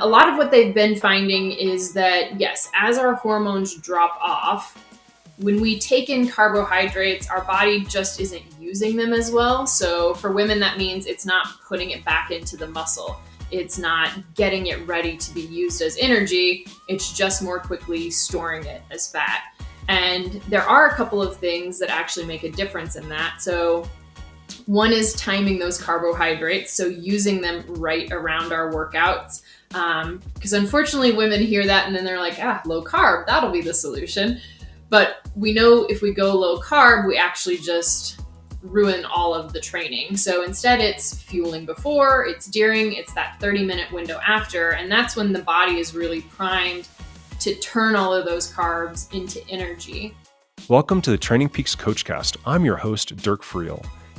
a lot of what they've been finding is that, yes, as our hormones drop off, when we take in carbohydrates, our body just isn't using them as well. So for women, that means it's not putting it back into the muscle. It's not getting it ready to be used as energy. It's just more quickly storing it as fat. And there are a couple of things that actually make a difference in that. So one is timing those carbohydrates, so using them right around our workouts. Because unfortunately, women hear that and then they're like, low carb, that'll be the solution. But we know if we go low carb, we actually just ruin all of the training. So instead, it's fueling before, it's during, it's that 30-minute window after. And that's when the body is really primed to turn all of those carbs into energy. Welcome to the TrainingPeaks CoachCast. I'm your host, Dirk.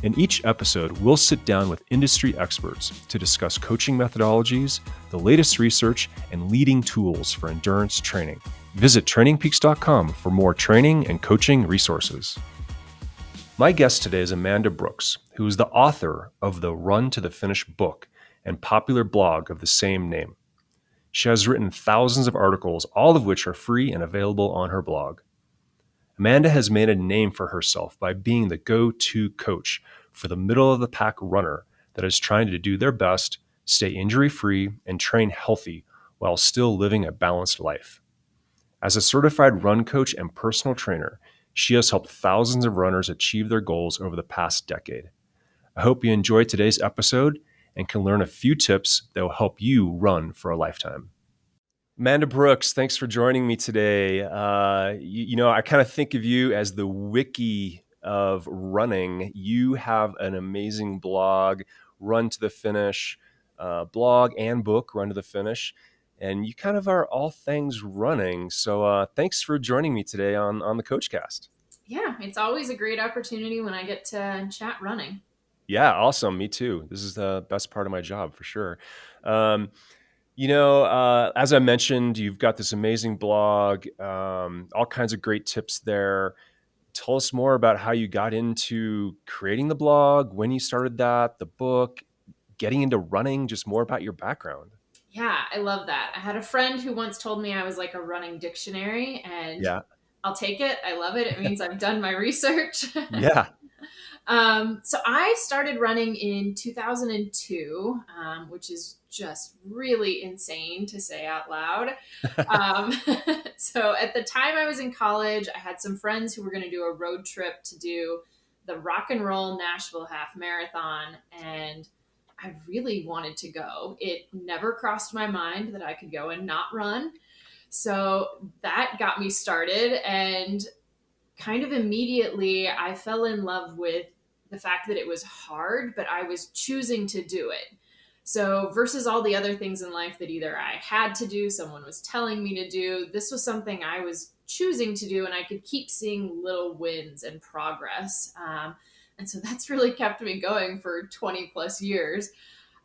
In each episode, we'll sit down with industry experts to discuss coaching methodologies, the latest research, and leading tools for endurance training. Visit TrainingPeaks.com for more training and coaching resources. My guest today is Amanda Brooks, who is the author of the Run to the Finish book and popular blog of the same name. She has written thousands of articles, all of which are free and available on her blog. Amanda has made a name for herself by being the go-to coach for the middle-of-the-pack runner that is trying to do their best, stay injury-free, and train healthy while still living a balanced life. As a certified run coach and personal trainer, she has helped thousands of runners achieve their goals over the past decade. I hope you enjoyed today's episode and can learn a few tips that will help you run for a lifetime. Amanda Brooks, thanks for joining me today. I kind of think of you as the wiki of running. You have an amazing blog, Run to the Finish, blog and book, Run to the Finish. And you kind of are all things running. So thanks for joining me today on the CoachCast. Yeah, it's always a great opportunity when I get to chat running. Yeah, awesome. Me too. This is the best part of my job for sure. As I mentioned, you've got this amazing blog, all kinds of great tips there. Tell us more about how you got into creating the blog, when you started that, the book, getting into running, just more about your background. Yeah, I love that. I had a friend who once told me I was like a running dictionary, and Yeah. I'll take it. I love it. It means I've done my research. Yeah. So I started running in 2002, which is just really insane to say out loud. So at the time I was in college, I had some friends who were going to do a road trip to do the Rock and Roll Nashville Half Marathon, and I really wanted to go. It never crossed my mind that I could go and not run. So that got me started, and kind of immediately I fell in love with the fact that it was hard, but I was choosing to do it. So versus all the other things in life that either I had to do, someone was telling me to do, this was something I was choosing to do, and I could keep seeing little wins and progress. And so that's really kept me going for 20 plus years.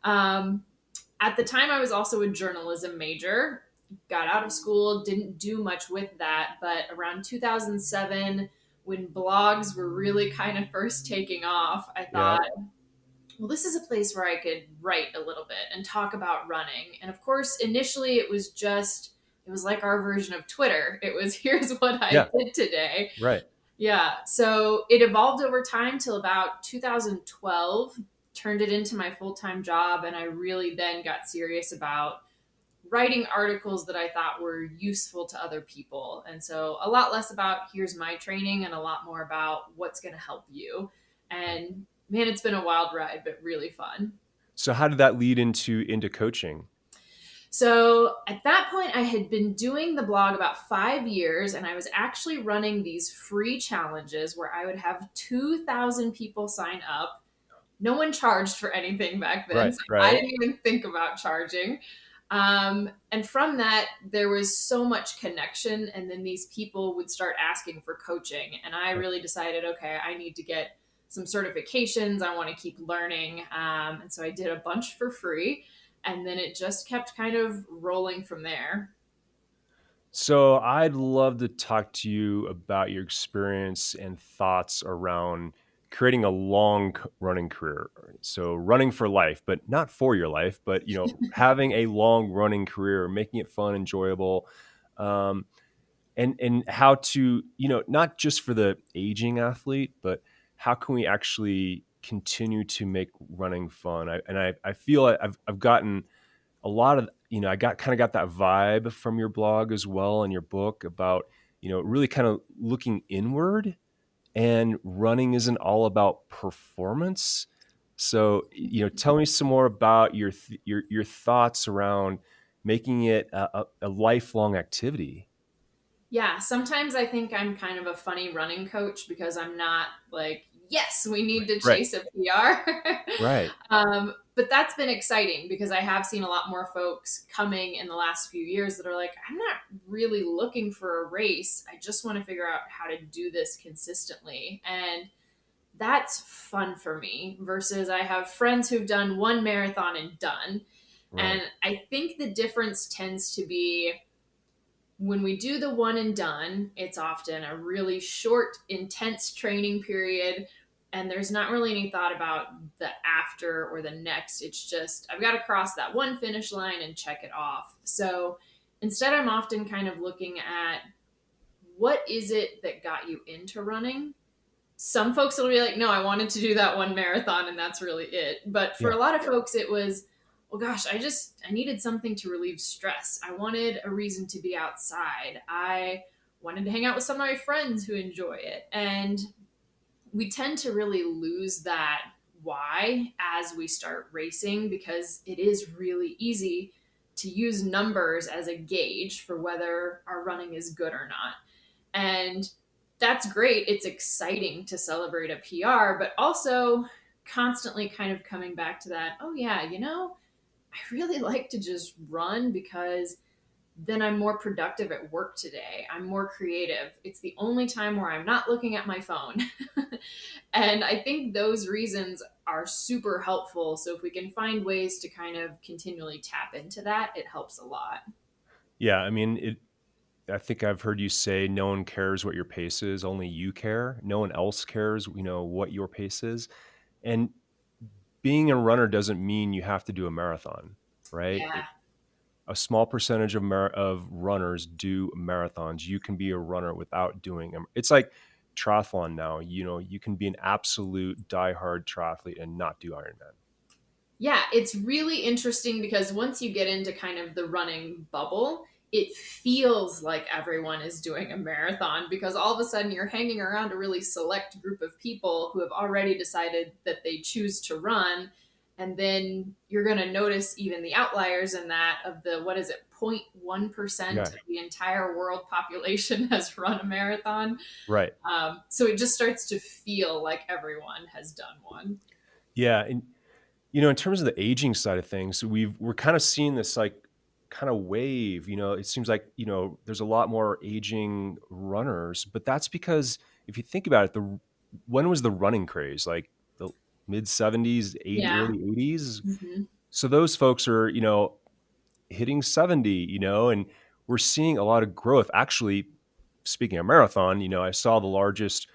At the time, I was also a journalism major, got out of school, didn't do much with that. But around 2007, when blogs were really kind of first taking off, I thought, well, this is a place where I could write a little bit and talk about running. And of course, initially it was like our version of Twitter. It was, here's what I did today. Right. Yeah. So it evolved over time till about 2012, turned it into my full-time job. And I really then got serious about writing articles that I thought were useful to other people. And so a lot less about here's my training and a lot more about what's going to help you. And man, it's been a wild ride, but really fun. So how did that lead into coaching? So at that point, I had been doing the blog about 5 years, and I was actually running these free challenges where I would have 2,000 people sign up. No one charged for anything back then. Right, so right. I didn't even think about charging. And from that, there was so much connection. And then these people would start asking for coaching. And I really decided, okay, I need to get some certifications. I want to keep learning. And so I did a bunch for free. And then it just kept kind of rolling from there. So I'd love to talk to you about your experience and thoughts around creating a long running career. So running for life, but not for your life, but, having a long running career, making it fun, enjoyable. Um, and how to, not just for the aging athlete, but how can we actually continue to make running fun? I feel like I've gotten a lot of, kind of got that vibe from your blog as well, and your book about, really kind of looking inward, and running isn't all about performance. So, tell me some more about your thoughts around making it a lifelong activity. Yeah, sometimes I think I'm kind of a funny running coach because I'm not like, yes, we need to Right. chase a PR. Right. But that's been exciting because I have seen a lot more folks coming in the last few years that are like, I'm not really looking for a race. I just want to figure out how to do this consistently. And that's fun for me versus I have friends who've done one marathon and done. And Right. I think the difference tends to be when we do the one and done, it's often a really short, intense training period. And there's not really any thought about the after or the next. It's just, I've got to cross that one finish line and check it off. So instead, I'm often kind of looking at what is it that got you into running? Some folks will be like, no, I wanted to do that one marathon and that's really it. But for Yeah. a lot of folks, it was, well, gosh, I needed something to relieve stress. I wanted a reason to be outside. I wanted to hang out with some of my friends who enjoy it. And we tend to really lose that why as we start racing because it is really easy to use numbers as a gauge for whether our running is good or not. And that's great. It's exciting to celebrate a PR, but also constantly kind of coming back to that, oh, yeah, I really like to just run because then I'm more productive at work today. I'm more creative. It's the only time where I'm not looking at my phone. And I think those reasons are super helpful. So if we can find ways to kind of continually tap into that, it helps a lot. Yeah. I mean, I think I've heard you say no one cares what your pace is, only you care. No one else cares, what your pace is. And being a runner doesn't mean you have to do a marathon, right? Yeah. A small percentage of runners do marathons. You can be a runner without doing them. It's like triathlon now. You can be an absolute diehard triathlete and not do Ironman. Yeah, it's really interesting because once you get into kind of the running bubble, it feels like everyone is doing a marathon because all of a sudden you're hanging around a really select group of people who have already decided that they choose to run. And then you're going to notice even the outliers in that of the, what is it, 0.1% Yeah, of the entire world population has run a marathon. right. So it just starts to feel like everyone has done one. Yeah, and in terms of the aging side of things, we're kind of seeing this like kind of wave. It seems like there's a lot more aging runners, but that's because if you think about it, when was the running craze? Like the mid 70s, Yeah. early 80s. Mhm. So those folks are hitting 70, and we're seeing a lot of growth. Actually, speaking of marathon, I saw the largest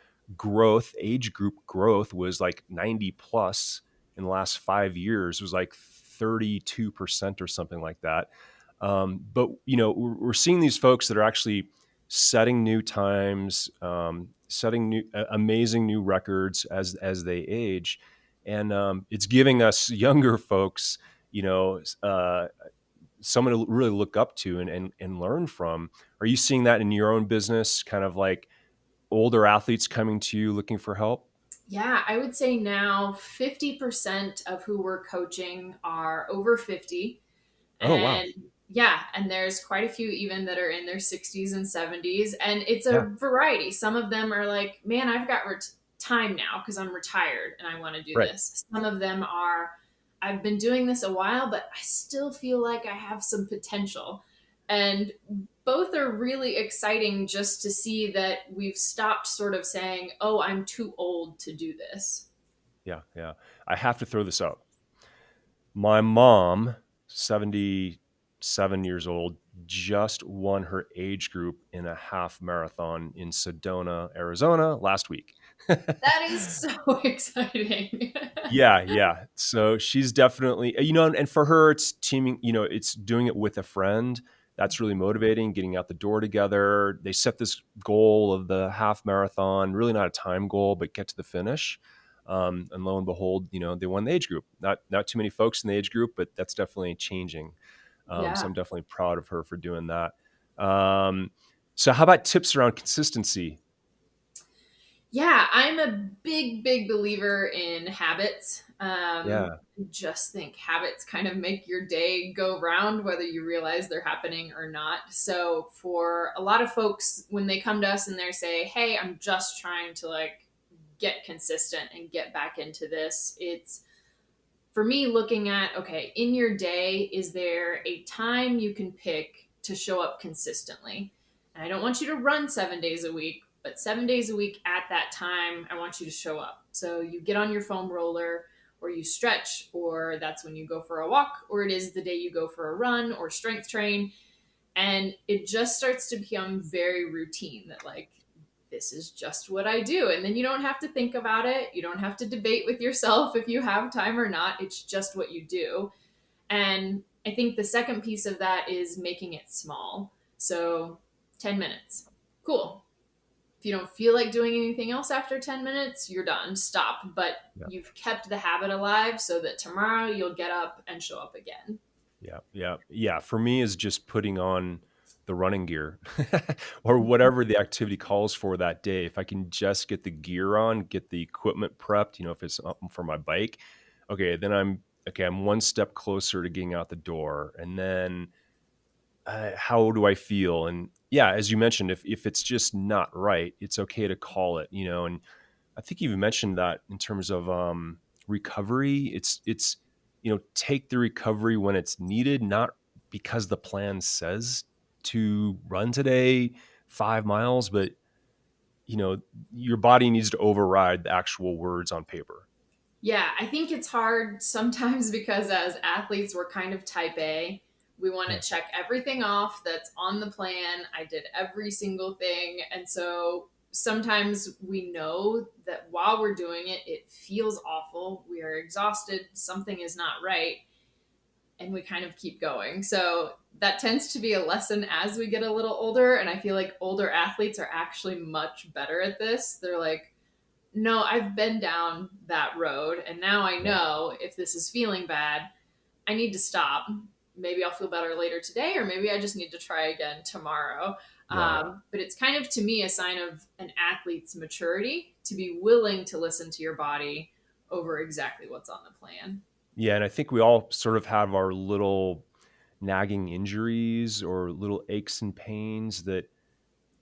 age group growth was like 90 plus in the last 5 years. It was like 32% or something like that. But we're seeing these folks that are actually setting new times, setting amazing new records as they age, and it's giving us younger folks, someone to really look up to and learn from. Are you seeing that in your own business, kind of like older athletes coming to you looking for help? Yeah, I would say now 50% of who we're coaching are over 50. Oh, wow. And yeah, and there's quite a few even that are in their 60s and 70s. And it's a Yeah. variety. Some of them are like, man, I've got time now because I'm retired and I want to do Right. this. Some of them are, I've been doing this a while, but I still feel like I have some potential. And both are really exciting just to see that we've stopped sort of saying, oh, I'm too old to do this. Yeah. Yeah. I have to throw this out. My mom, 77 years old, just won her age group in a half marathon in Sedona, Arizona last week. That is so exciting. Yeah, yeah. So she's definitely, and for her, it's teaming, it's doing it with a friend. That's really motivating, getting out the door together. They set this goal of the half marathon, really not a time goal, but get to the finish. And lo and behold, they won the age group. Not too many folks in the age group, but that's definitely changing. So Yeah. I'm definitely proud of her for doing that. Um, so how about tips around consistency? Yeah, I'm a big, big believer in habits. Yeah, Just think habits kind of make your day go round, whether you realize they're happening or not. So, for a lot of folks, when they come to us and they say, "Hey, I'm just trying to like get consistent and get back into this," it's for me looking at, okay, in your day, is there a time you can pick to show up consistently? And I don't want you to run 7 days a week, but 7 days a week at that time, I want you to show up. So you get on your foam roller, or you stretch, or that's when you go for a walk, or it is the day you go for a run or strength train. And it just starts to become very routine that, like, this is just what I do. And then you don't have to think about it. You don't have to debate with yourself if you have time or not. It's just what you do. And I think the second piece of that is making it small. So 10 minutes. Cool. If you don't feel like doing anything else after 10 minutes, you're done. Stop. But yeah. you've kept the habit alive so that tomorrow you'll get up and show up again. Yeah, yeah, yeah. For me, is just putting on the running gear or whatever the activity calls for that day. If I can just get the gear on, get the equipment prepped, if it's up for my bike, okay, then I'm okay. I'm one step closer to getting out the door, and then how do I feel? And yeah, as you mentioned, if it's just not right, it's okay to call it, and I think you mentioned that in terms of recovery. It's take the recovery when it's needed, not because the plan says to run today 5 miles, but your body needs to override the actual words on paper. Yeah, I think it's hard sometimes because as athletes, we're kind of type A. We want Yeah, to check everything off that's on the plan. I did every single thing. And so sometimes we know that while we're doing it, it feels awful. We are exhausted. Something is not right. And we kind of keep going. So that tends to be a lesson as we get a little older. And I feel like older athletes are actually much better at this. They're like, no, I've been down that road, and now I yeah, know if this is feeling bad, I need to stop. Maybe I'll feel better later today, or maybe I just need to try again tomorrow. right. But it's kind of, to me, a sign of an athlete's maturity to be willing to listen to your body over exactly what's on the plan. Yeah, and I think we all sort of have our little nagging injuries or little aches and pains that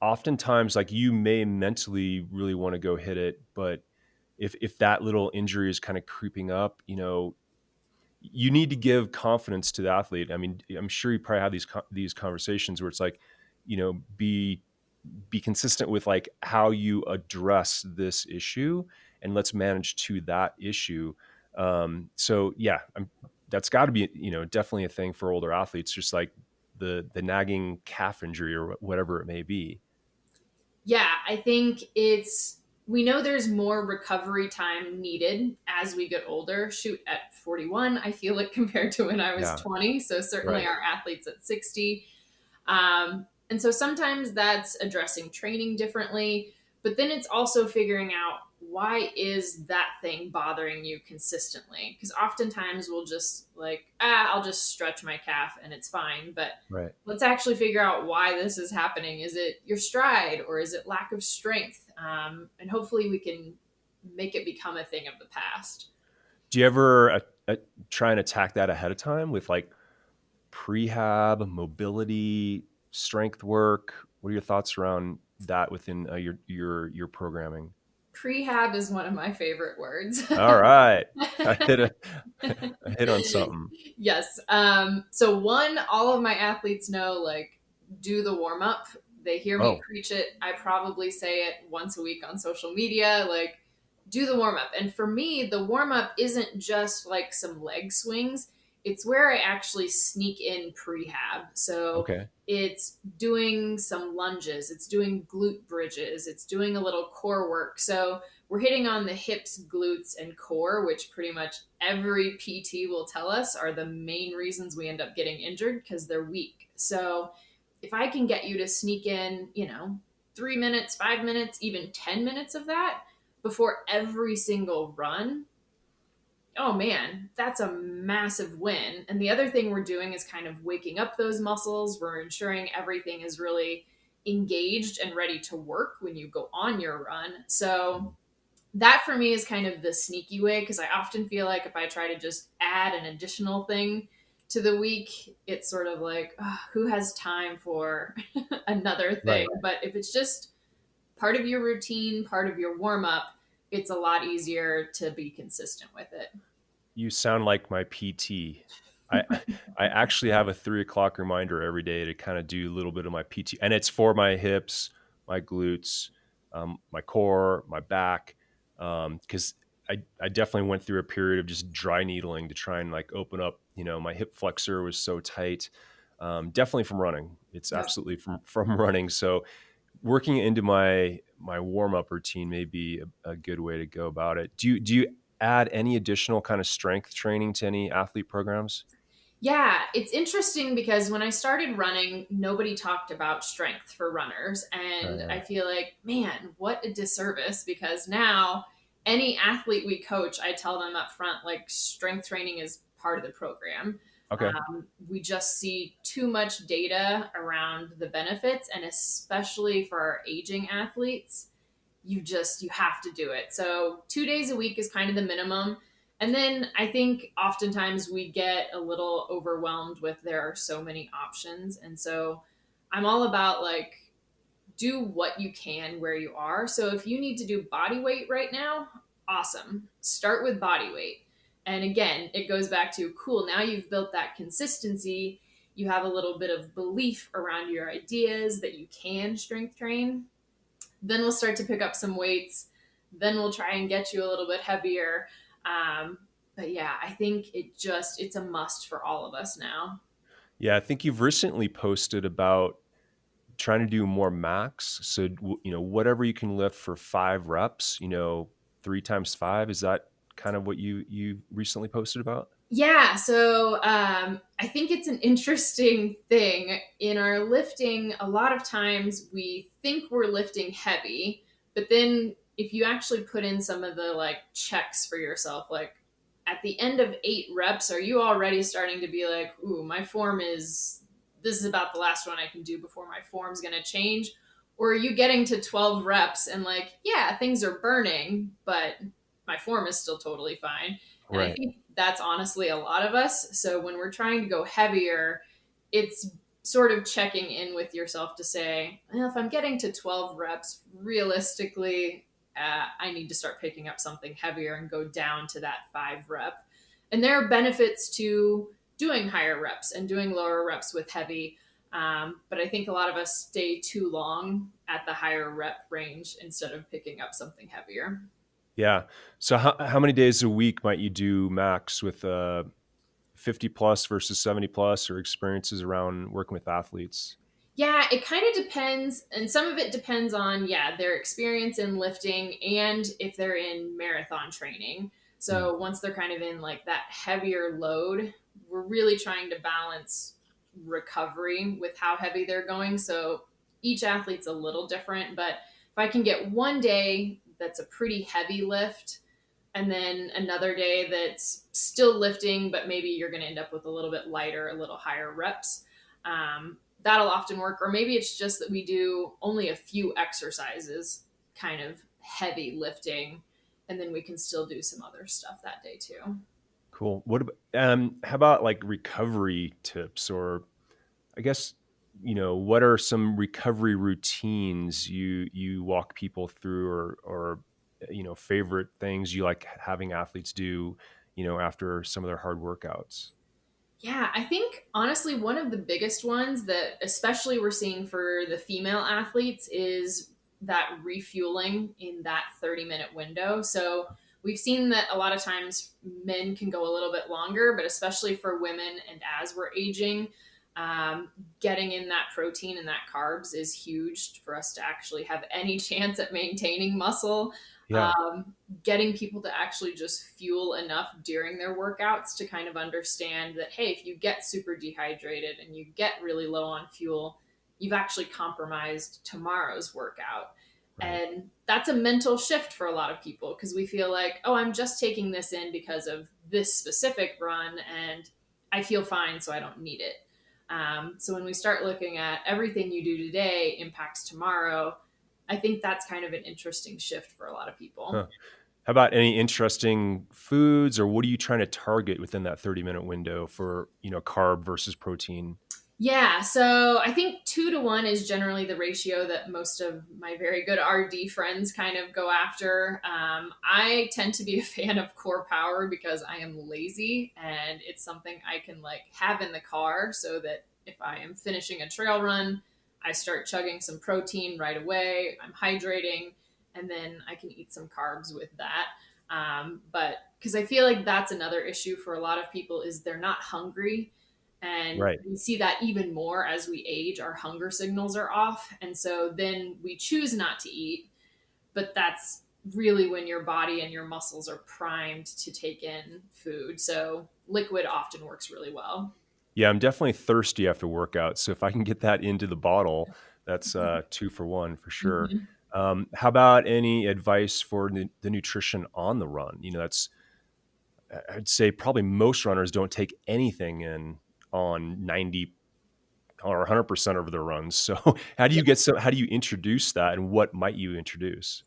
oftentimes, like, you may mentally really want to go hit it, but if that little injury is kind of creeping up, you need to give confidence to the athlete. I mean, I'm sure you probably have these conversations where it's like, be consistent with like how you address this issue, and let's manage to that issue. So yeah, that's got to be, definitely a thing for older athletes, just like the nagging calf injury or whatever it may be. Yeah, I think we know there's more recovery time needed as we get older. Shoot, at 41, I feel it compared to when I was Yeah, 20. So certainly right. our athletes at 60. And so sometimes that's addressing training differently, but then it's also figuring out, why is that thing bothering you consistently? Because oftentimes we'll just like, I'll just stretch my calf and it's fine. But Right. let's actually figure out why this is happening. Is it your stride, or is it lack of strength? And hopefully we can make it become a thing of the past. Do you ever try and attack that ahead of time with like prehab, mobility, strength work? What are your thoughts around that within your programming? Prehab is one of my favorite words. All right, I hit a I hit on something. Yes. So one, all of my athletes know, like, do the warm up. They hear me Oh, preach it. I probably say it once a week on social media. Like, do the warm up. And for me, the warm up isn't just like some leg swings. It's where I actually sneak in prehab. So okay. it's doing some lunges. It's doing glute bridges. It's doing a little core work. So we're hitting on the hips, glutes, and core, which pretty much every PT will tell us are the main reasons we end up getting injured because they're weak. So if I can get you to sneak in, 3 minutes, 5 minutes, even 10 minutes of that before every single run, oh man, that's a massive win. And the other thing we're doing is kind of waking up those muscles. We're ensuring everything is really engaged and ready to work when you go on your run. So that for me is kind of the sneaky way, because I often feel like if I try to just add an additional thing to the week, it's sort of like, who has time for another thing? Right. But if it's just part of your routine, part of your warm up, it's a lot easier to be consistent with it. You sound like my PT. I I actually have a 3 o'clock reminder every day to kind of do a little bit of my PT, and it's for my hips, my glutes, my core, my back, because I definitely went through a period of just dry needling to try and like open up. My hip flexor was so tight. Definitely from running. It's Yep. absolutely from running. So working into my warm up routine may be a good way to go about it. Do you add any additional kind of strength training to any athlete programs? Yeah, it's interesting because when I started running, nobody talked about strength for runners. And I Yeah. feel like, man, what a disservice, because now any athlete we coach, I tell them up front, like, strength training is part of the program. Okay. We just see too much data around the benefits, and especially for our aging athletes, you have to do it. So 2 days a week is kind of the minimum. And then I think oftentimes we get a little overwhelmed with there are so many options. And so I'm all about like, do what you can where you are. So if you need to do body weight right now, awesome. Start with body weight. And again, it goes back to cool. Now you've built that consistency. You have a little bit of belief around your ideas that you can strength train. Then we'll start to pick up some weights. Then we'll try and get you a little bit heavier. But yeah, I think it's a must for all of us now. Yeah, I think you've recently posted about trying to do more max. So, whatever you can lift for 5 reps, 3 times 5. Is that kind of what you recently posted about? Yeah, so I think it's an interesting thing in our lifting. A lot of times we think we're lifting heavy, but then if you actually put in some of the like checks for yourself, like at the end of 8 reps, are you already starting to be like, ooh, this is about the last one I can do before my form's going to change? Or are you getting to 12 reps and like, yeah, things are burning, but my form is still totally fine. And I Right. think that's honestly a lot of us. So when we're trying to go heavier, it's sort of checking in with yourself to say, well, if I'm getting to 12 reps, realistically, I need to start picking up something heavier and go down to that 5 rep. And there are benefits to doing higher reps and doing lower reps with heavy. But I think a lot of us stay too long at the higher rep range instead of picking up something heavier. Yeah. So how many days a week might you do max with 50 plus versus 70 plus, or experiences around working with athletes? Yeah, it kind of depends. And some of it depends on, yeah, their experience in lifting and if they're in marathon training. Mm. So once they're kind of in like that heavier load, we're really trying to balance recovery with how heavy they're going. So each athlete's a little different, but if I can get one day that's a pretty heavy lift, and then another day that's still lifting, but maybe you're going to end up with a little bit lighter, a little higher reps. That'll often work. Or maybe it's just that we do only a few exercises, kind of heavy lifting, and then we can still do some other stuff that day too. Cool. What about how about like recovery tips, or I guess, what are some recovery routines you walk people through, or favorite things you like having athletes do, after some of their hard workouts? Yeah, I think honestly, one of the biggest ones that especially we're seeing for the female athletes is that refueling in that 30-minute window. So we've seen that a lot of times men can go a little bit longer, but especially for women and as we're aging, getting in that protein and that carbs is huge for us to actually have any chance at maintaining muscle. Yeah. Getting people to actually just fuel enough during their workouts to kind of understand that, hey, if you get super dehydrated and you get really low on fuel, you've actually compromised tomorrow's workout. Right. And that's a mental shift for a lot of people because we feel like, oh, I'm just taking this in because of this specific run and I feel fine, so I don't need it. So when we start looking at everything you do today impacts tomorrow, I think that's kind of an interesting shift for a lot of people. Huh. How about any interesting foods, or what are you trying to target within that 30-minute window for, carb versus protein? Yeah, so I think 2 to 1 is generally the ratio that most of my very good RD friends kind of go after. I tend to be a fan of core power because I am lazy and it's something I can like have in the car so that if I am finishing a trail run, I start chugging some protein right away, I'm hydrating, and then I can eat some carbs with that. But because I feel like that's another issue for a lot of people is they're not hungry, and Right. we see that even more as we age, our hunger signals are off. And so then we choose not to eat, but that's really when your body and your muscles are primed to take in food. So liquid often works really well. Yeah, I'm definitely thirsty after workout. So if I can get that into the bottle, that's 2 for 1 for sure. Mhm. How about any advice for the nutrition on the run? I'd say probably most runners don't take anything in on 90 or 100% of their runs. So how do you introduce that, and what might you introduce?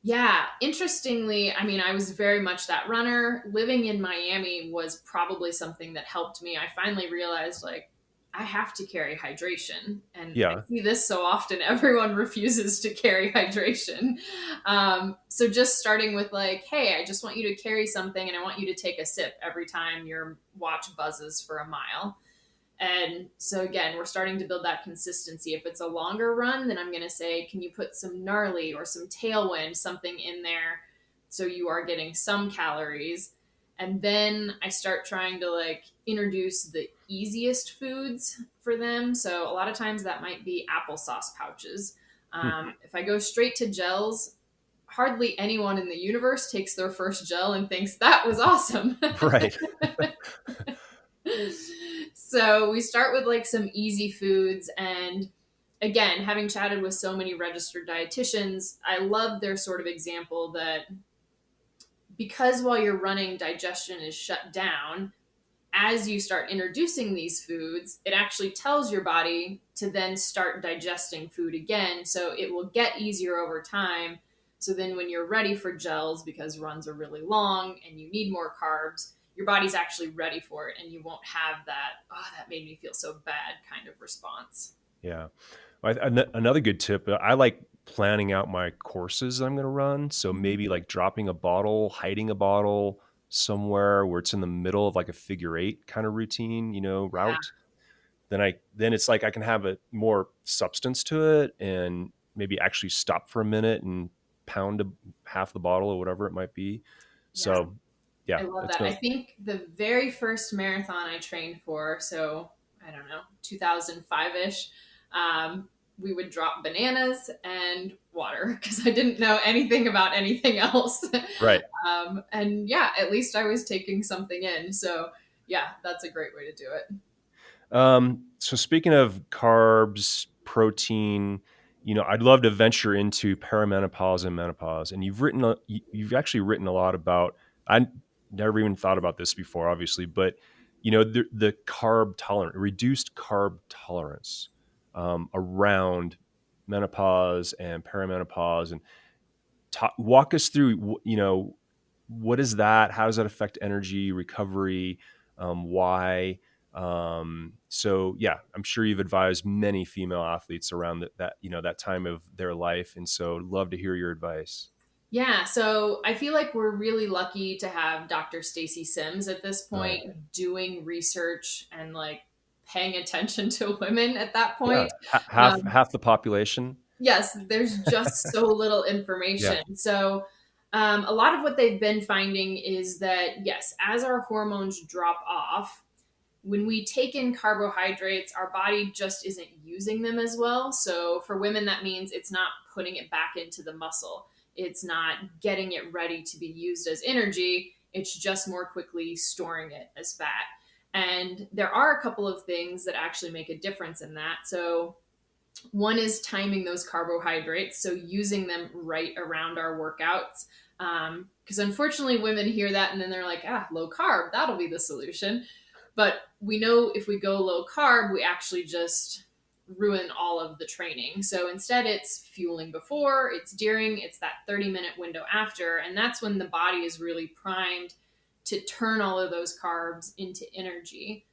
Yeah, interestingly, I mean, I was very much that runner. Living in Miami was probably something that helped me. I finally realized, like, I have to carry hydration. And I Yeah. see this so often. Everyone refuses to carry hydration. So just starting with, like, hey, I just want you to carry something and I want you to take a sip every time your watch buzzes for a mile. And so again, we're starting to build that consistency. If it's a longer run, then I'm going to say, can you put some gnarly or some tailwind, something in there so you are getting some calories? And then I start trying to like introduce the easiest foods for them. So a lot of times that might be applesauce pouches. Hmm. If I go straight to gels, hardly anyone in the universe takes their first gel and thinks that was awesome. Right. So we start with like some easy foods. And again, having chatted with so many registered dietitians, I love their sort of example that because while you're running, digestion is shut down, as you start introducing these foods, it actually tells your body to then start digesting food again. So it will get easier over time. So then when you're ready for gels, because runs are really long and you need more carbs, your body's actually ready for it and you won't have that, oh, that made me feel so bad kind of response. Yeah. Another good tip, I like planning out my courses I'm going to run. So Mhm. maybe like dropping a bottle, hiding a bottle somewhere where it's in the middle of like a figure eight kind of routine, Yeah. route. Then it's like I can have a more substance to it, and maybe actually stop for a minute and pound half the bottle or whatever it might be. Yeah. So yeah, I love that's that. I think the very first marathon I trained for, so I don't know, 2005 ish, we would drop bananas and water because I didn't know anything about anything else. right. And yeah, at least I was taking something in. So yeah, that's a great way to do it. So speaking of carbs, protein, I'd love to venture into perimenopause and menopause. And you've actually written a lot about. I never even thought about this before, obviously, but the reduced carb tolerance around menopause and perimenopause, and walk us through. What is that? How does that affect energy recovery? Why? So yeah, I'm sure you've advised many female athletes around that time of their life, and so love to hear your advice. Yeah, so I feel like we're really lucky to have Dr. Stacy Sims at this Right. point doing research and like paying attention to women at that Yeah. point. Half the population. Yes, there's just so little Yeah. information. So, a lot of what they've been finding is that, yes, as our hormones drop off, when we take in carbohydrates, our body just isn't using them as well. So, for women, that means it's not putting it back into the muscle. It's not getting it ready to be used as energy. It's just more quickly storing it as fat. And there are a couple of things that actually make a difference in that. So one is timing those carbohydrates, so using them right around our workouts. Because unfortunately, women hear that and then they're like, low carb, that'll be the solution. But we know if we go low carb, we actually just ruin all of the training. So instead, it's fueling before, it's during, it's that 30-minute window after. And that's when the body is really primed to turn all of those carbs into energy.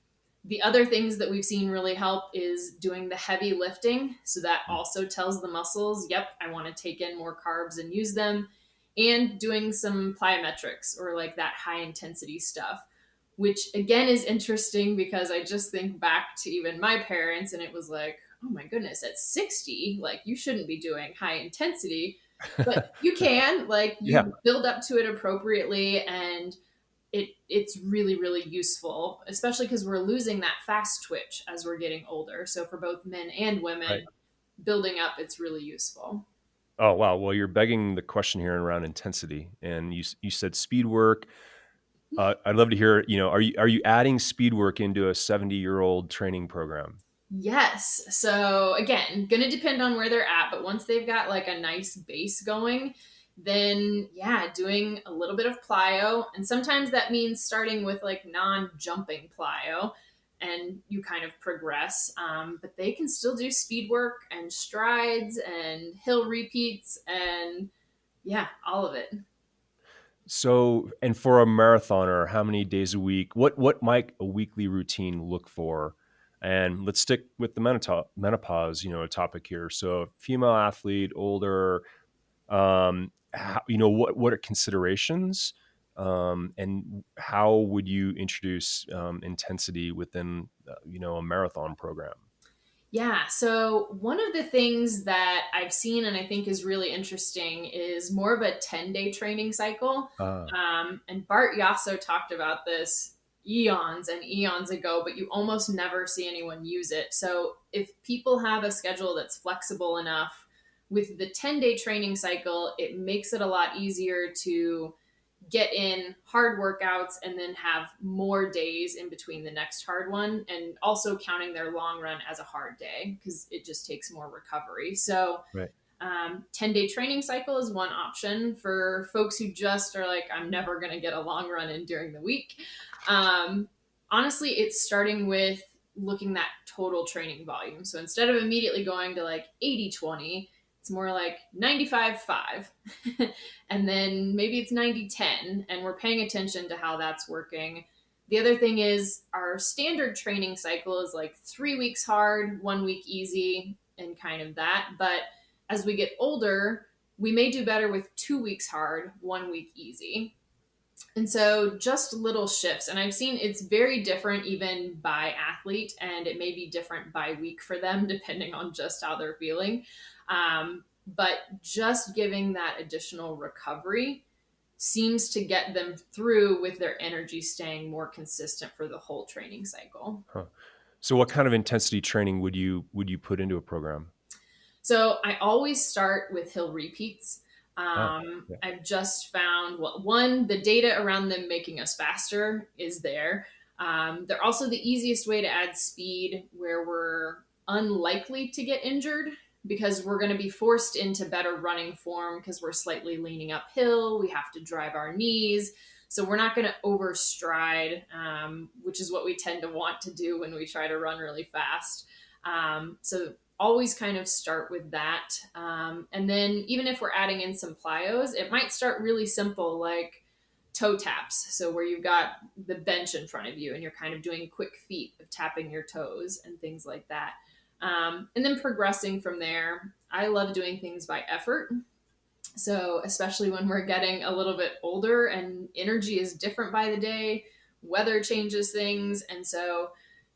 The other things that we've seen really help is doing the heavy lifting. So that also tells the muscles, yep, I want to take in more carbs and use them. And doing some plyometrics or like that high intensity stuff, which again is interesting because I just think back to even my parents and it was like, oh my goodness, at 60, like you shouldn't be doing high intensity, but you can, like Yeah. you build up to it appropriately, and it's really, really useful, especially because we're losing that fast twitch as we're getting older. So for both men and Right. women, building up, it's really useful. Oh, wow. Well, you're begging the question here around intensity, and you said speed work. I'd love to hear, are you adding speed work into a 70-year-old training program? Yes. So again, going to depend on where they're at, but once they've got like a nice base going, then yeah, doing a little bit of plyo. And sometimes that means starting with like non-jumping plyo and you kind of progress. But they can still do speed work and strides and hill repeats and yeah, all of it. So, and for a marathoner, how many days a week? What might a weekly routine look for? And let's stick with the menopause, a topic here. So, female athlete, older, what are considerations, and how would you introduce intensity within, a marathon program? Yeah. So, one of the things that I've seen and I think is really interesting is more of a 10-day training cycle. Ah, And Bart Yasso talked about this eons and eons ago, but you almost never see anyone use it. So, if people have a schedule that's flexible enough with the 10-day training cycle, it makes it a lot easier to get in hard workouts and then have more days in between the next hard one, and also counting their long run as a hard day because it just takes more recovery. So right. 10-day training cycle is one option for folks who just are like, I'm never going to get a long run in during the week. um, Honestly, it's starting with looking at total training volume. So instead of immediately going to like 80-20, it's more like 95-5. And then maybe it's 90-10, and we're paying attention to how that's working. The other thing is our standard training cycle is like 3 weeks hard, 1 week easy, and kind of that. But as we get older, we may do better with 2 weeks hard, 1 week easy. And so just little shifts. And I've seen it's very different even by athlete, and it may be different by week for them, depending on just how they're feeling. But just giving that additional recovery seems to get them through with their energy staying more consistent for the whole training cycle. Huh. So, what kind of intensity training would you put into a program? So I always start with hill repeats. Ah, yeah. I've just found, well, one, the data around them making us faster is there. They're also the easiest way to add speed where we're unlikely to get injured because we're going to be forced into better running form because we're slightly leaning uphill. We have to drive our knees. So we're not going to overstride, which is what we tend to want to do when we try to run really fast. So always kind of start with that. And then even if we're adding in some plyos, it might start really simple, like toe taps. So where you've got the bench in front of you and you're kind of doing quick feet of tapping your toes and things like that. And then progressing from there. I love doing things by effort. So especially when we're getting a little bit older and energy is different by the day, weather changes things. And so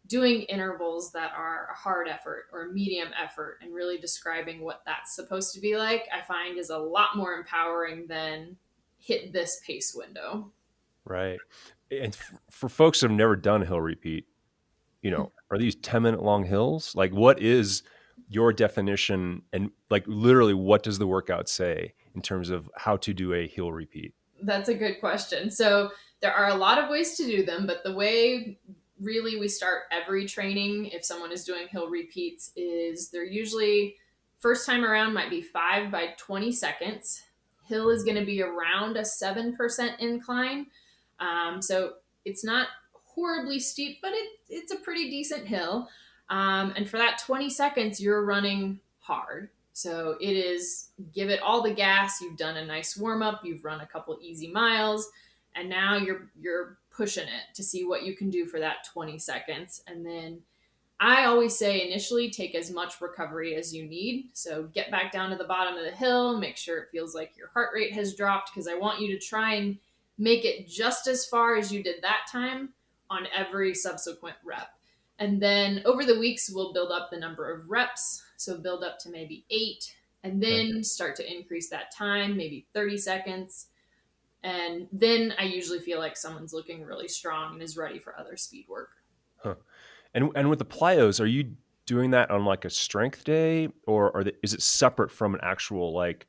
doing intervals that are a hard effort or medium effort and really describing what that's supposed to be like, I find is a lot more empowering than hit this pace window. Right. And for folks who have never done a hill repeat, are these 10-minute long hills? Like, what is your definition? And like, literally, what does the workout say? in terms of how to do a hill repeat? That's a good question. So there are a lot of ways to do them, but the way really we start every training, if someone is doing hill repeats, is they're usually first time around might be 5 by 20 seconds. Hill is going to be around a 7% incline. So it's not horribly steep, but it's a pretty decent hill. And for that 20 seconds, you're running hard. So it is give it all the gas. You've done a nice warm up. You've run a couple easy miles, and now you're pushing it to see what you can do for that 20 seconds. And then I always say initially take as much recovery as you need. So get back down to the bottom of the hill, make sure it feels like your heart rate has dropped, because I want you to try and make it just as far as you did that time on every subsequent rep. And then over the weeks, we'll build up the number of reps. So build up to maybe 8, and then start to increase that time, maybe 30 seconds. And then I usually feel like someone's looking really strong and is ready for other speed work. Huh. And with the plyos, are you doing that on like a strength day, or is it separate from an actual like,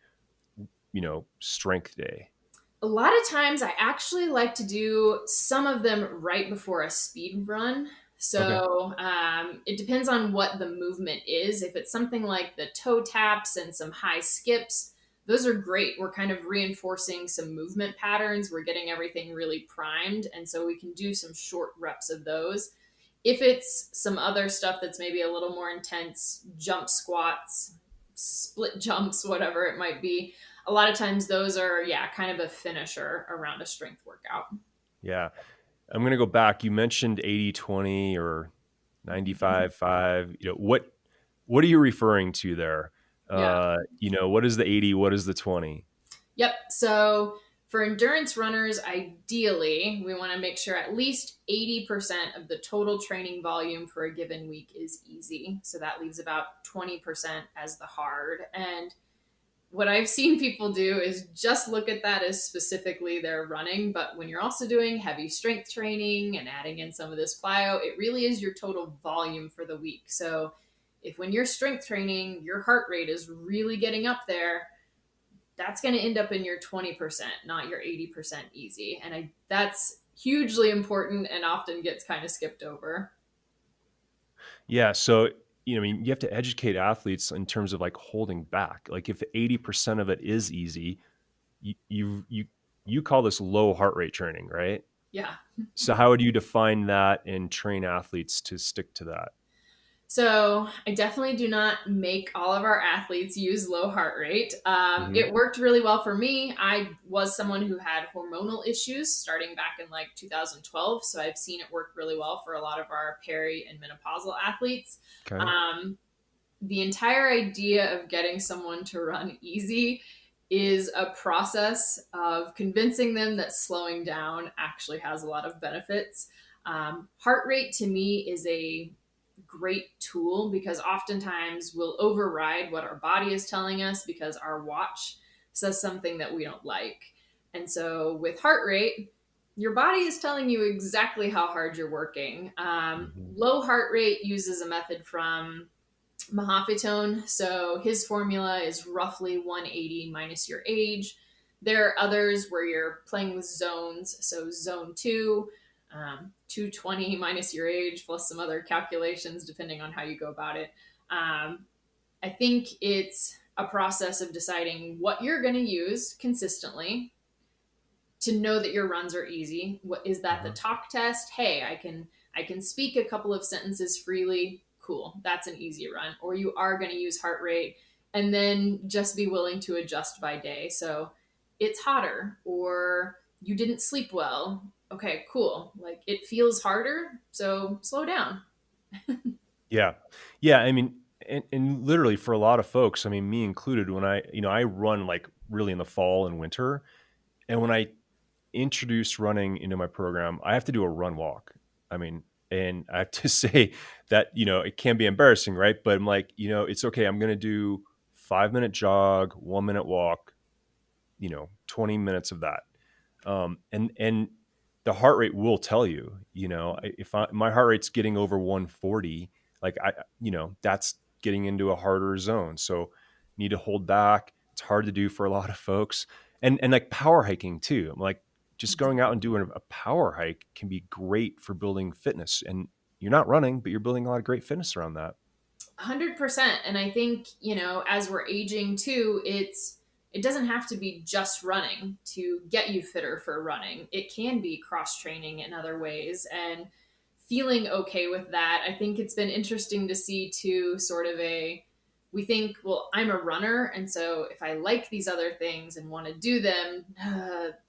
strength day? A lot of times I actually like to do some of them right before a speed run. Okay. So it depends on what the movement is. If it's something like the toe taps and some high skips, those are great. We're kind of reinforcing some movement patterns. We're getting everything really primed. And so we can do some short reps of those. If it's some other stuff that's maybe a little more intense, jump squats, split jumps, whatever it might be, a lot of times those are, kind of a finisher around a strength workout. Yeah. I'm going to go back. You mentioned 80-20 or 95-5. What are you referring to there? Yeah. What is the 80? What is the 20? Yep. So for endurance runners, ideally, we want to make sure at least 80% of the total training volume for a given week is easy. So that leaves about 20% as the hard. And what I've seen people do is just look at that as specifically their running. But when you're also doing heavy strength training and adding in some of this plyo, it really is your total volume for the week. So if when you're strength training, your heart rate is really getting up there, that's going to end up in your 20%, not your 80% easy. And that's hugely important and often gets kind of skipped over. Yeah. So, you have to educate athletes in terms of like holding back. Like if 80% of it is easy, you call this low heart rate training, right? Yeah. So how would you define that and train athletes to stick to that? So I definitely do not make all of our athletes use low heart rate. Mm-hmm. It worked really well for me. I was someone who had hormonal issues starting back in like 2012. So I've seen it work really well for a lot of our peri and menopausal athletes. Okay. The entire idea of getting someone to run easy is a process of convincing them that slowing down actually has a lot of benefits. Heart rate to me is a great tool because oftentimes we'll override what our body is telling us because our watch says something that we don't like. And so with heart rate, your body is telling you exactly how hard you're working. Mm-hmm. Low heart rate uses a method from Mahafitone. So his formula is roughly 180 minus your age. There are others where you're playing with zones. So zone 2, 220 minus your age, plus some other calculations depending on how you go about it. I think it's a process of deciding what you're going to use consistently to know that your runs are easy. What is that? The talk test? Hey, I can speak a couple of sentences freely. Cool. That's an easy run. Or you are going to use heart rate, and then just be willing to adjust by day. So it's hotter, or you didn't sleep well. Okay, cool. Like it feels harder. So slow down. Yeah. Yeah. I mean, and literally for a lot of folks, I mean, me included, when I run like really in the fall and winter, and when I introduce running into my program, I have to do a run walk. I mean, and I have to say that, it can be embarrassing, right? But I'm like, it's okay. I'm going to do 5-minute jog, 1-minute walk, 20 minutes of that. And the heart rate will tell you, if my heart rate's getting over 140, like that's getting into a harder zone. So need to hold back, It's hard to do for a lot of folks. And like power hiking too. I'm like, just going out and doing a power hike can be great for building fitness. And you're not running, but you're building a lot of great fitness around that. 100%. And I think, as we're aging too, it doesn't have to be just running to get you fitter for running. It can be cross training in other ways, and feeling okay with that. I think it's been interesting to see too, sort of we think, well, I'm a runner, and so if I like these other things and want to do them,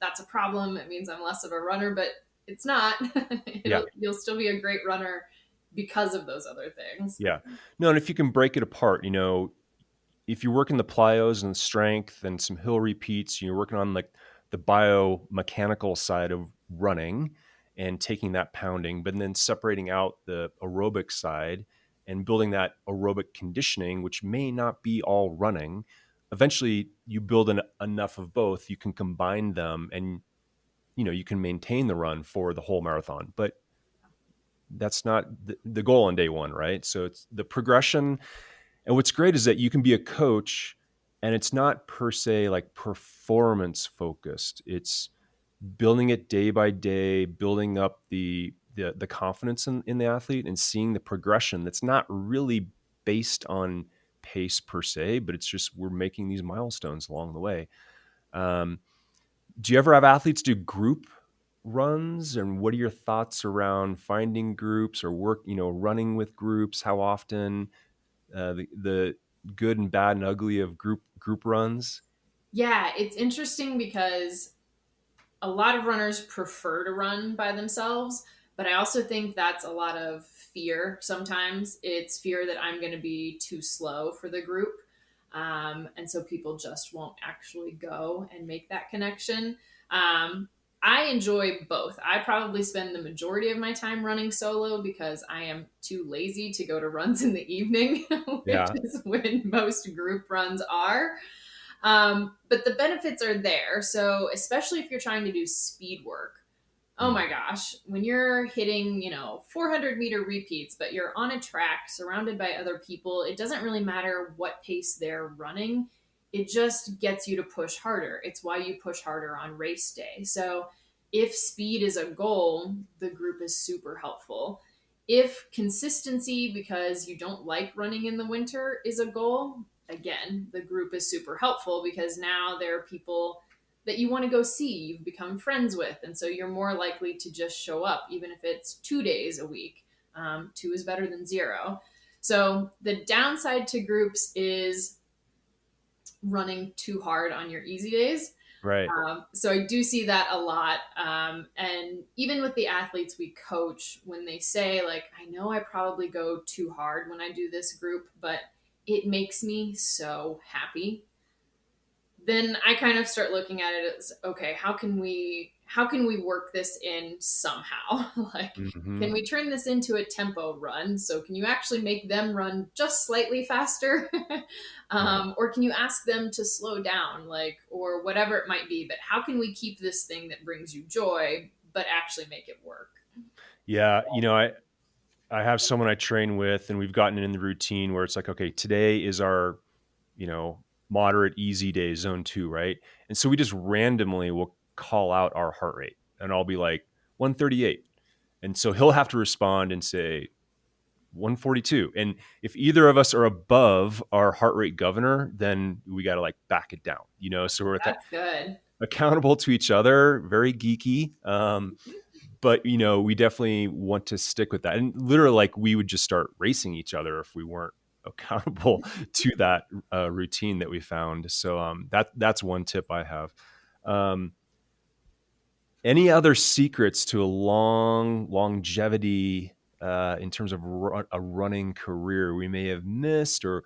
that's a problem. It means I'm less of a runner, but it's not. Yeah. You'll still be a great runner because of those other things. Yeah. No, and if you can break it apart, if you're working the plyos and strength and some hill repeats, you're working on like the biomechanical side of running and taking that pounding, but then separating out the aerobic side and building that aerobic conditioning, which may not be all running. Eventually you build enough of both, you can combine them, and you can maintain the run for the whole marathon. But that's not the goal on day one, right? So it's the progression. And what's great is that you can be a coach and it's not per se like performance focused. It's building it day by day, building up the confidence in the athlete and seeing the progression that's not really based on pace per se, but it's just we're making these milestones along the way. Do you ever have athletes do group runs, and what are your thoughts around finding groups or running with groups? How often? The good and bad and ugly of group runs? Yeah, it's interesting because a lot of runners prefer to run by themselves, but I also think that's a lot of fear. Sometimes it's fear that I'm going to be too slow for the group. And so people just won't actually go and make that connection. I enjoy both. I probably spend the majority of my time running solo because I am too lazy to go to runs in the evening, which Yeah. is when most group runs are. But the benefits are there. So, especially if you're trying to do speed work, oh Mm. my gosh, when you're hitting, 400-meter repeats, but you're on a track surrounded by other people, it doesn't really matter what pace they're running. It just gets you to push harder. It's why you push harder on race day. So, if speed is a goal, the group is super helpful. If consistency, because you don't like running in the winter, is a goal, again, the group is super helpful because now there are people that you want to go see, you've become friends with. And so you're more likely to just show up, even if it's 2 days a week. Two is better than zero. So the downside to groups is running too hard on your easy days. Right. So I do see that a lot. And even with the athletes we coach, when they say, like, I know I probably go too hard when I do this group, but it makes me so happy, then I kind of start looking at it as, okay, how can we work this in somehow? Like, Hmm. can we turn this into a tempo run? So can you actually make them run just slightly faster? Yeah. Or can you ask them to slow down, like, or whatever it might be? But how can we keep this thing that brings you joy, but actually make it work? Yeah. I have someone I train with, and we've gotten in the routine where it's like, okay, today is our, moderate, easy day, zone 2, right? And so we just randomly will call out our heart rate, and I'll be like 138. And so he'll have to respond and say 142. And if either of us are above our heart rate governor, then we got to like back it down, so we're That's good. accountable to each other, very geeky. But we definitely want to stick with that, and literally like we would just start racing each other if we weren't accountable to that routine that we found. So that's one tip I have. um, any other secrets to a long longevity in terms of a running career we may have missed, or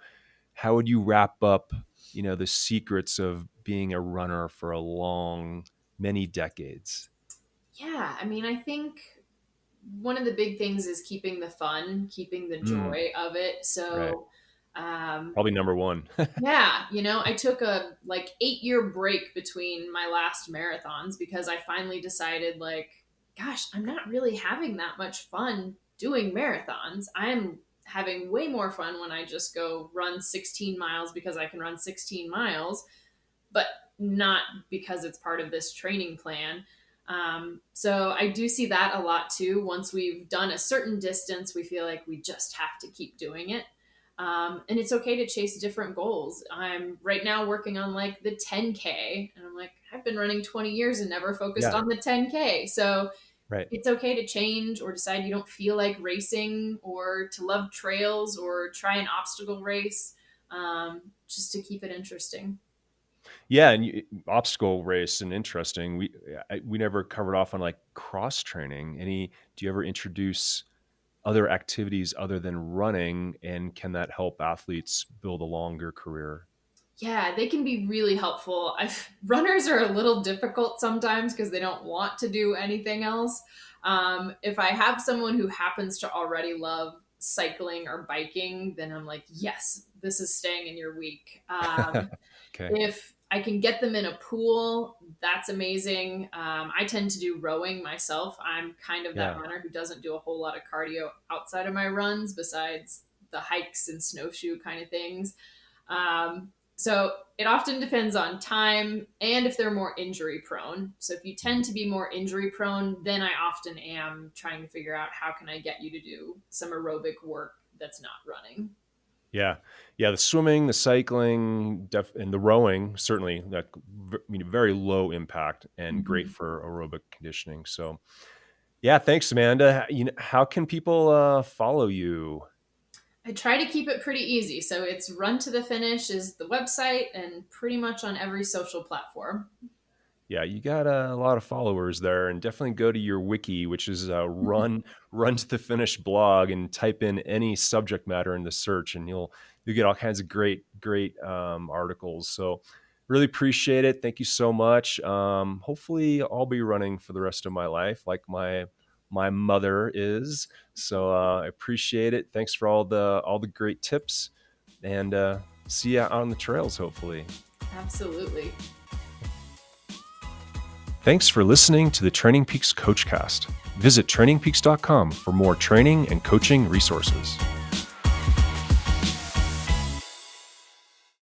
how would you wrap up the secrets of being a runner for a long many decades? Yeah, I mean, I think one of the big things is keeping the fun, keeping the Mm, joy of it. right. So, Probably number one. yeah, I took a like 8-year break between my last marathons because I finally decided, like, gosh, I'm not really having that much fun doing marathons. I'm having way more fun when I just go run 16 miles because I can run 16 miles. but not because it's part of this training plan. So I do see that a lot too. Once we've done a certain distance, we feel like we just have to keep doing it. And it's okay to chase different goals. I'm right now working on like the 10K, and I'm like, I've been running 20 years and never focused Yeah. on the 10K. So Right. it's okay to change or decide you don't feel like racing, or to love trails or try an obstacle race, just to keep it interesting. Yeah, and obstacle race and interesting. We never covered off on like cross training. Do you ever introduce other activities other than running, and can that help athletes build a longer career? Yeah, they can be really helpful. Runners are a little difficult sometimes because they don't want to do anything else. If I have someone who happens to already love cycling or biking, then I'm like, yes, this is staying in your week. Okay. If I can get them in a pool, that's amazing. I tend to do rowing myself. I'm kind of that Yeah. runner who doesn't do a whole lot of cardio outside of my runs besides the hikes and snowshoe kind of things. So it often depends on time and if they're more injury prone. So if you tend to be more injury prone, then I often am trying to figure out how can I get you to do some aerobic work that's not running. Yeah. Yeah. The swimming, the cycling, and the rowing, certainly very low impact and great Mhm. for aerobic conditioning. So yeah, thanks, Amanda. How can people follow you? I try to keep it pretty easy. So it's Run to the Finish is the website, and pretty much on every social platform. Yeah, you got a lot of followers there, and definitely go to your wiki, which is run to the finish blog, and type in any subject matter in the search, and you'll get all kinds of great articles. So really appreciate it. Thank you so much. Hopefully, I'll be running for the rest of my life, like my mother is. So I appreciate it. Thanks for all the great tips, and see you out on the trails. Hopefully. Absolutely. Thanks for listening to the Training Peaks CoachCast. Visit trainingpeaks.com for more training and coaching resources.